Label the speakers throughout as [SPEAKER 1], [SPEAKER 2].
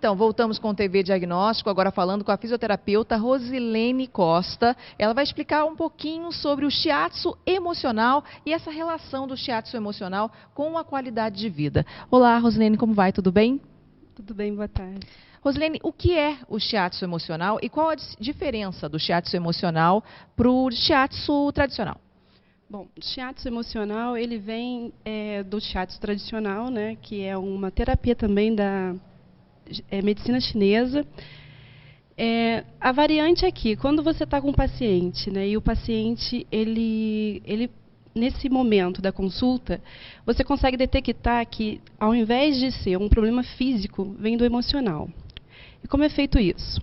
[SPEAKER 1] Então, voltamos com o TV Diagnóstico, agora falando com a fisioterapeuta Rosilene Costa. Ela vai explicar um pouquinho sobre o shiatsu emocional e essa relação do shiatsu emocional com a qualidade de vida. Olá, Rosilene, como vai? Tudo bem?
[SPEAKER 2] Tudo bem, boa tarde.
[SPEAKER 1] Rosilene, o que é o shiatsu emocional e qual a diferença do shiatsu emocional para o shiatsu tradicional?
[SPEAKER 2] Bom, o shiatsu emocional, ele vem do shiatsu tradicional, né, que é uma terapia também da medicina chinesa. A variante é que, quando você está com um paciente, né, e o paciente, ele nesse momento da consulta, você consegue detectar que, ao invés de ser um problema físico, vem do emocional. E como é feito isso?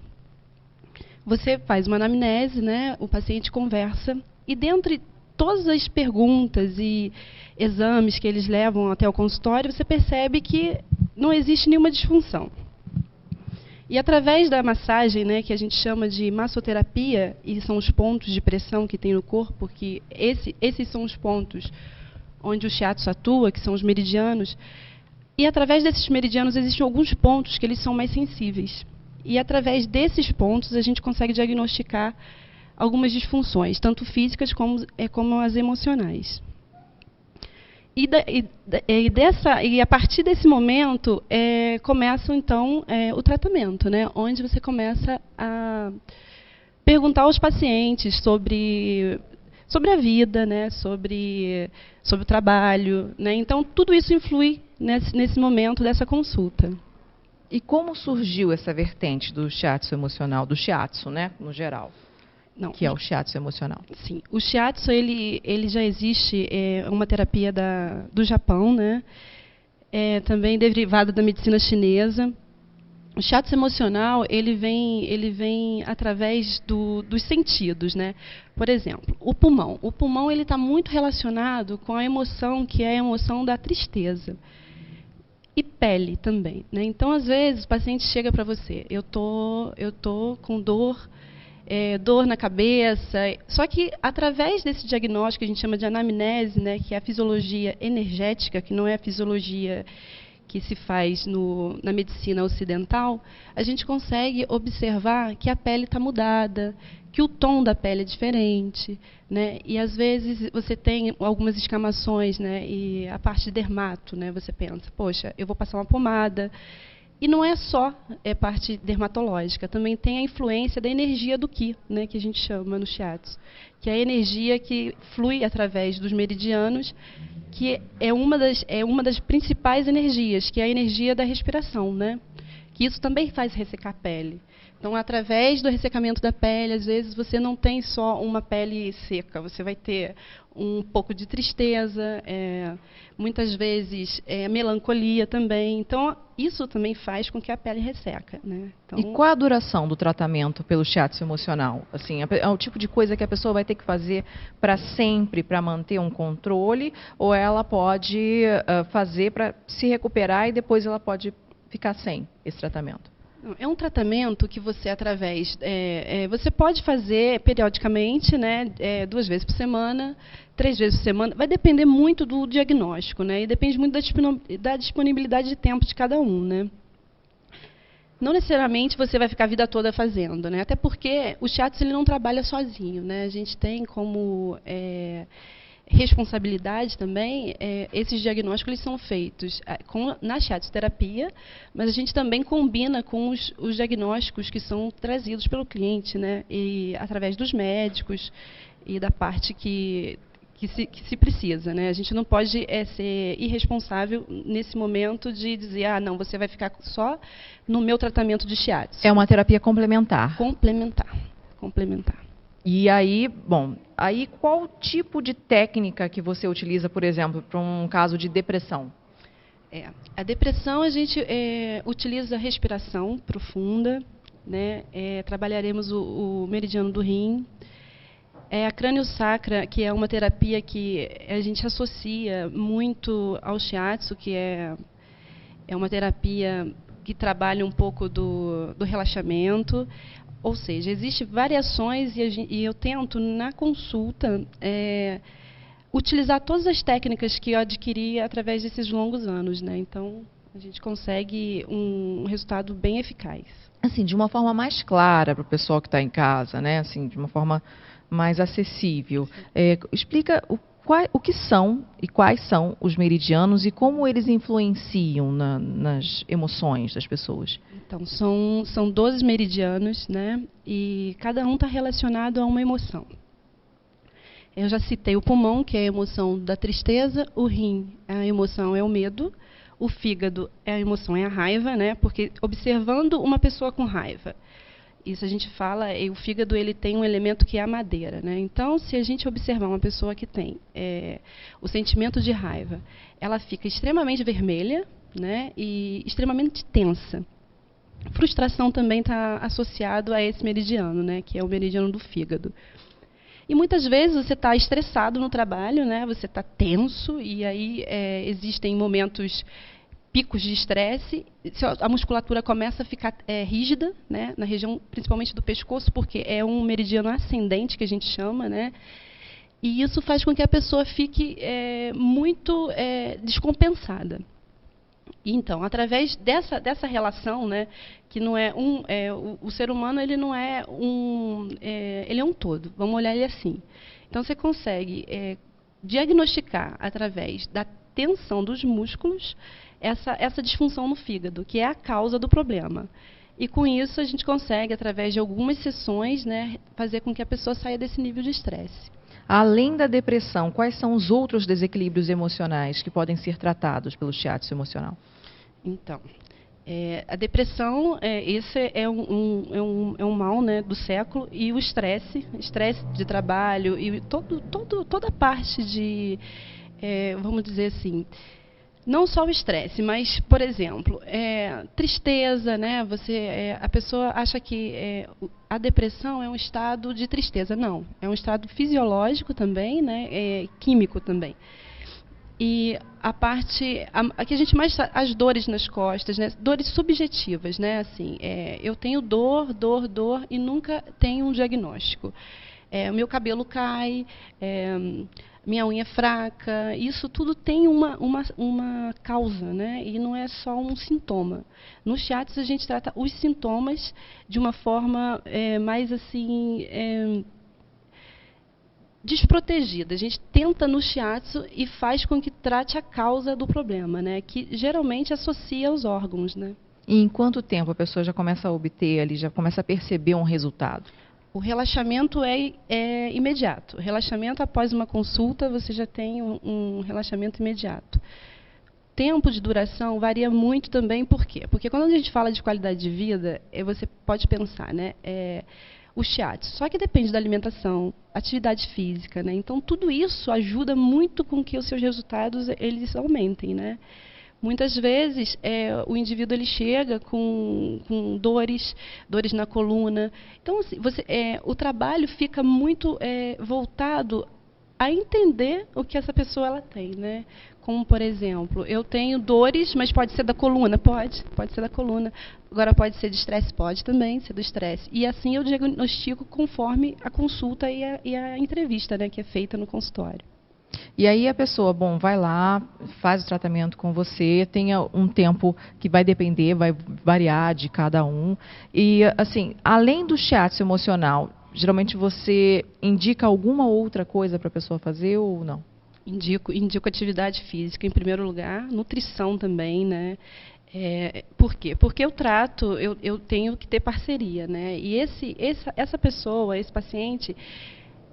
[SPEAKER 2] Você faz uma anamnese, né, o paciente conversa, e dentre todas as perguntas e exames que eles levam até o consultório, você percebe que não existe nenhuma disfunção. E através da massagem, né, que a gente chama de massoterapia, e são os pontos de pressão que tem no corpo, que esses são os pontos onde o shiatsu atua, que são os meridianos, e através desses meridianos existem alguns pontos que eles são mais sensíveis. E através desses pontos a gente consegue diagnosticar algumas disfunções, tanto físicas como as emocionais. E a partir desse momento começa então o tratamento, né, onde você começa a perguntar aos pacientes sobre a vida, né, sobre o trabalho, né. Então tudo isso influi nesse momento dessa consulta.
[SPEAKER 1] E como surgiu essa vertente do shiatsu emocional, do shiatsu, né, no geral?
[SPEAKER 2] Não,
[SPEAKER 1] que é o shiatsu emocional.
[SPEAKER 2] Sim, o shiatsu ele já existe, é uma terapia do Japão, né? Também derivada da medicina chinesa. O shiatsu emocional ele vem através dos sentidos, né? Por exemplo, o pulmão. O pulmão ele está muito relacionado com a emoção que é a emoção da tristeza. E pele também, né? Então, às vezes, o paciente chega para você, eu tô com dor na cabeça. Só que, através desse diagnóstico, que a gente chama de anamnese, né, que é a fisiologia energética, que não é a fisiologia que se faz na medicina ocidental, a gente consegue observar que a pele está mudada, que o tom da pele é diferente, né? E, às vezes, você tem algumas escamações, né? E a parte de dermato, né? Você pensa, poxa, eu vou passar uma pomada. E não é só parte dermatológica, também tem a influência da energia do Qi, né, que a gente chama no shiatsu, que é a energia que flui através dos meridianos, que é uma das principais energias, que é a energia da respiração, né, que isso também faz ressecar a pele. Então, através do ressecamento da pele, às vezes você não tem só uma pele seca, você vai ter um pouco de tristeza, muitas vezes melancolia também. Então, isso também faz com que a pele resseca, né? Então,
[SPEAKER 1] e qual a duração do tratamento pelo shiatsu emocional? Assim, é o tipo de coisa que a pessoa vai ter que fazer para sempre, para manter um controle, ou ela pode fazer para se recuperar e depois ela pode ficar sem esse tratamento?
[SPEAKER 2] É um tratamento que você, você pode fazer periodicamente, né, 2 vezes por semana, 3 vezes por semana. Vai depender muito do diagnóstico, né, e depende muito da disponibilidade de tempo de cada um, né. Não necessariamente você vai ficar a vida toda fazendo, né, até porque o shiatsu ele não trabalha sozinho, né. A gente tem como responsabilidade também, esses diagnósticos eles são feitos na shiatsu terapia, mas a gente também combina com os diagnósticos que são trazidos pelo cliente, né, e através dos médicos e da parte que se precisa, né. A gente não pode ser irresponsável nesse momento de dizer, não, você vai ficar só no meu tratamento de shiatsu.
[SPEAKER 1] É uma terapia complementar.
[SPEAKER 2] Complementar.
[SPEAKER 1] E aí, qual tipo de técnica que você utiliza, por exemplo, para um caso de depressão?
[SPEAKER 2] A depressão a gente utiliza a respiração profunda, né? Trabalharemos o meridiano do rim. A crânio-sacra, que é uma terapia que a gente associa muito ao shiatsu, que é uma terapia que trabalha um pouco do relaxamento. Ou seja, existem variações e eu tento, na consulta, utilizar todas as técnicas que eu adquiri através desses longos anos, né? Então, a a gente consegue um resultado bem eficaz.
[SPEAKER 1] Assim, de uma forma mais clara para o pessoal que está em casa, né? Assim, de uma forma mais acessível. Explica o que são e quais são os meridianos e como eles influenciam nas emoções das pessoas.
[SPEAKER 2] Então, são 12 meridianos, né? E cada um está relacionado a uma emoção. Eu já citei o pulmão, que é a emoção da tristeza, o rim, a emoção é o medo, o fígado, a emoção é a raiva, né? Porque observando uma pessoa com raiva, isso a gente fala, o fígado ele tem um elemento que é a madeira, né? Então, se a gente observar uma pessoa que tem o sentimento de raiva, ela fica extremamente vermelha, né? E extremamente tensa. Frustração também está associado a esse meridiano, né? Que é o meridiano do fígado. E muitas vezes você está estressado no trabalho, né? Você está tenso, e aí existem momentos, picos de estresse, a musculatura começa a ficar rígida, né? Na região principalmente do pescoço, porque é um meridiano ascendente, que a gente chama, né? E isso faz com que a pessoa fique muito descompensada. Então, através dessa relação, né, que não é o ser humano ele não é ele é um todo. Vamos olhar ele assim. Então, você consegue diagnosticar através da tensão dos músculos essa disfunção no fígado, que é a causa do problema. E com isso a gente consegue, através de algumas sessões, né, fazer com que a pessoa saia desse nível de estresse.
[SPEAKER 1] Além da depressão, quais são os outros desequilíbrios emocionais que podem ser tratados pelo shiatsu emocional?
[SPEAKER 2] Então, a depressão, esse é um mal, né, do século, e o estresse de trabalho, e toda a parte de, vamos dizer assim, não só o estresse, mas, por exemplo, tristeza, né? A pessoa acha que a depressão é um estado de tristeza. Não, é um estado fisiológico também, né? Químico também. E a parte que a gente mais as dores nas costas, né? Dores subjetivas, né? Assim, eu tenho dor e nunca tenho um diagnóstico. O meu cabelo cai, minha unha é fraca, isso tudo tem uma causa, né? E não é só um sintoma. No shiatsu a gente trata os sintomas de uma forma mais assim desprotegida. A gente tenta no shiatsu e faz com que trate a causa do problema, né? Que geralmente associa aos órgãos, né?
[SPEAKER 1] E em quanto tempo a pessoa já começa a obter ali, já começa a perceber um resultado?
[SPEAKER 2] O relaxamento é imediato. O relaxamento após uma consulta, você já tem um relaxamento imediato. Tempo de duração varia muito também, por quê? Porque quando a gente fala de qualidade de vida, você pode pensar, né? O shiatsu. Só que depende da alimentação, atividade física, né? Então tudo isso ajuda muito com que os seus resultados eles aumentem, né? Muitas vezes o indivíduo ele chega com dores na coluna. Então assim, o trabalho fica muito voltado a entender o que essa pessoa ela tem, né? Como, por exemplo, eu tenho dores, mas pode ser da coluna? Pode ser da coluna. Agora, pode ser de estresse? Pode também ser do estresse. E assim eu diagnostico conforme a consulta e a entrevista, né, que é feita no consultório.
[SPEAKER 1] E aí a pessoa, vai lá, faz o tratamento com você, tem um tempo que vai depender, vai variar de cada um. E, assim, além do shiatsu emocional, geralmente você indica alguma outra coisa para a pessoa fazer ou não?
[SPEAKER 2] Indico atividade física em primeiro lugar, nutrição também, né? Por quê? Porque eu tenho que ter parceria, né? E essa pessoa, esse paciente,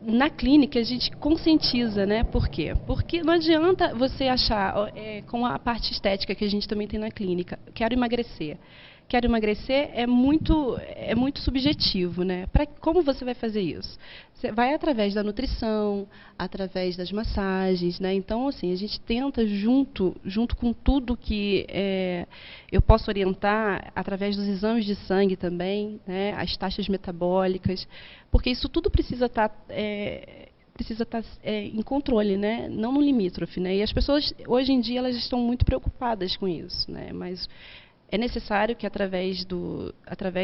[SPEAKER 2] na clínica a gente conscientiza, né? Por quê? Porque não adianta você achar, com a parte estética que a gente também tem na clínica, quero emagrecer é muito subjetivo, né? Como você vai fazer isso? Você vai através da nutrição, através das massagens, né? Então, assim, a gente tenta junto com tudo que eu posso orientar, através dos exames de sangue também, né? As taxas metabólicas, porque isso tudo precisa estar em controle, né? Não no limítrofe, né? E as pessoas hoje em dia elas estão muito preocupadas com isso, né? Mas é necessário que através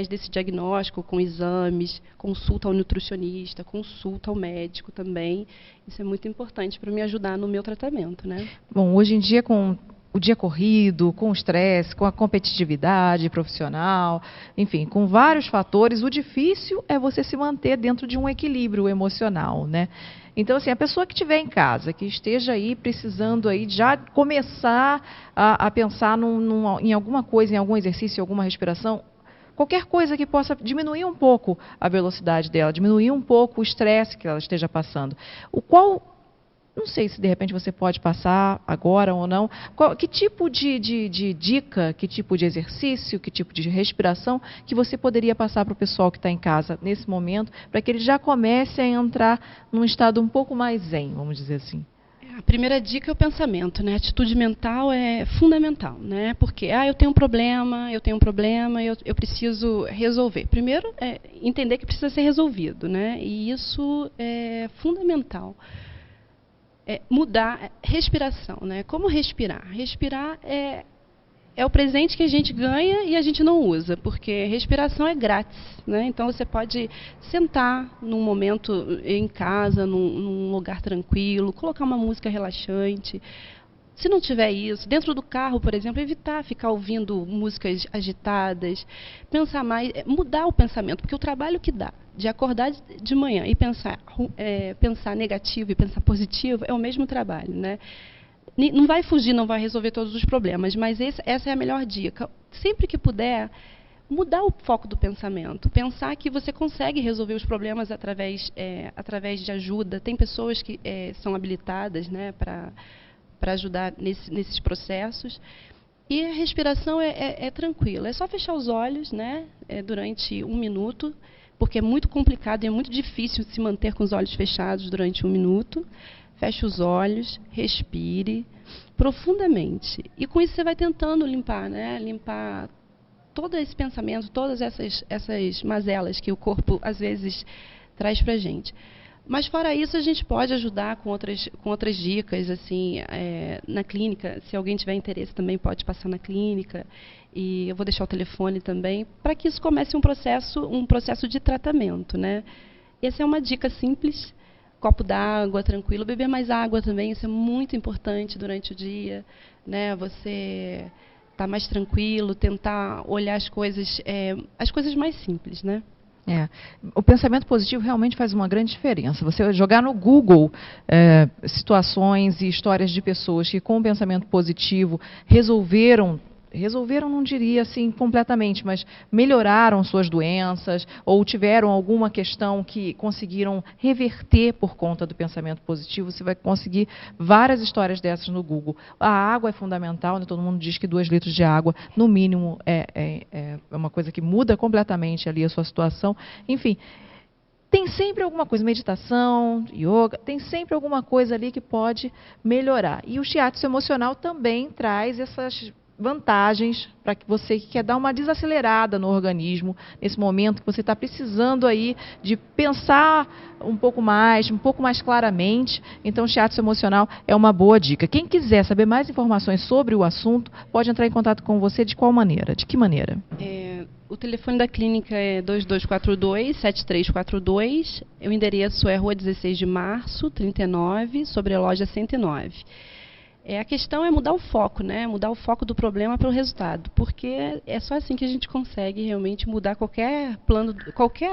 [SPEAKER 2] desse diagnóstico, com exames, consulta ao nutricionista, consulta ao médico também, isso é muito importante para me ajudar no meu tratamento, né?
[SPEAKER 1] Bom, hoje em dia com o dia corrido, com o estresse, com a competitividade profissional, enfim, com vários fatores, o difícil é você se manter dentro de um equilíbrio emocional, né? Então, assim, a pessoa que estiver em casa, que esteja aí precisando aí já começar a pensar em alguma coisa, em algum exercício, em alguma respiração, qualquer coisa que possa diminuir um pouco a velocidade dela, diminuir um pouco o estresse que ela esteja passando. Não sei se de repente você pode passar agora ou não. Que tipo de dica, que tipo de exercício, que tipo de respiração que você poderia passar para o pessoal que está em casa nesse momento, para que ele já comece a entrar num estado um pouco mais zen, vamos dizer assim?
[SPEAKER 2] A primeira dica é o pensamento, né? A atitude mental é fundamental, né? Porque eu tenho um problema, eu preciso resolver. Primeiro, entender que precisa ser resolvido, né? E isso é fundamental. Mudar respiração, né? Como respirar? Respirar é o presente que a gente ganha e a gente não usa, porque respiração é grátis, né? Então você pode sentar num momento em casa, num lugar tranquilo, colocar uma música relaxante. Se não tiver isso, dentro do carro, por exemplo, evitar ficar ouvindo músicas agitadas, pensar mais, mudar o pensamento, porque o trabalho que dá de acordar de manhã e pensar negativo e pensar positivo é o mesmo trabalho, né? Não vai fugir, não vai resolver todos os problemas, mas essa é a melhor dica. Sempre que puder, mudar o foco do pensamento, pensar que você consegue resolver os problemas através de ajuda. Tem pessoas que são habilitadas, né, para ajudar nesses processos. E a respiração é tranquila. É só fechar os olhos, né, durante 1 minuto, porque é muito complicado e é muito difícil se manter com os olhos fechados durante 1 minuto. Feche os olhos, respire profundamente. E com isso você vai tentando limpar, né, limpar todo esse pensamento, todas essas mazelas que o corpo, às vezes, traz para a gente. Mas, fora isso, a gente pode ajudar com outras dicas, assim, na clínica. Se alguém tiver interesse, também pode passar na clínica. E eu vou deixar o telefone também, para que isso comece um processo de tratamento, né? Essa é uma dica simples. Copo d'água, tranquilo. Beber mais água também, isso é muito importante durante o dia, né? Você estar mais tranquilo, tentar olhar as coisas mais simples, né?
[SPEAKER 1] O pensamento positivo realmente faz uma grande diferença. Você jogar no Google situações e histórias de pessoas que com o pensamento positivo resolveram, não diria assim completamente, mas melhoraram suas doenças ou tiveram alguma questão que conseguiram reverter por conta do pensamento positivo. Você vai conseguir várias histórias dessas no Google. A água é fundamental, né? Todo mundo diz que 2 litros de água, no mínimo, é uma coisa que muda completamente ali a sua situação. Enfim, tem sempre alguma coisa, meditação, yoga, tem sempre alguma coisa ali que pode melhorar. E o shiatsu emocional também traz essas vantagens para que você que quer dar uma desacelerada no organismo, nesse momento que você está precisando aí de pensar um pouco mais claramente. Então, o shiatsu emocional é uma boa dica. Quem quiser saber mais informações sobre o assunto, pode entrar em contato com você de qual maneira? De que maneira?
[SPEAKER 2] O telefone da clínica é 2242-7342. O endereço é Rua 16 de Março, 39, sobre a loja 109. A questão é mudar o foco, né? Mudar o foco do problema para o resultado, porque é só assim que a gente consegue realmente mudar qualquer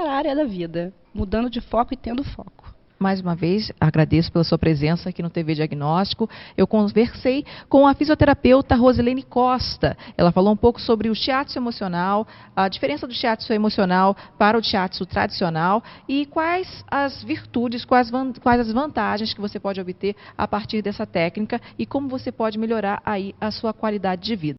[SPEAKER 2] área da vida, mudando de foco e tendo foco.
[SPEAKER 1] Mais uma vez, agradeço pela sua presença aqui no TV Diagnóstico. Eu conversei com a fisioterapeuta Rosilene Costa. Ela falou um pouco sobre o shiatsu emocional, a diferença do shiatsu emocional para o shiatsu tradicional e quais as virtudes, quais as vantagens que você pode obter a partir dessa técnica e como você pode melhorar aí a sua qualidade de vida.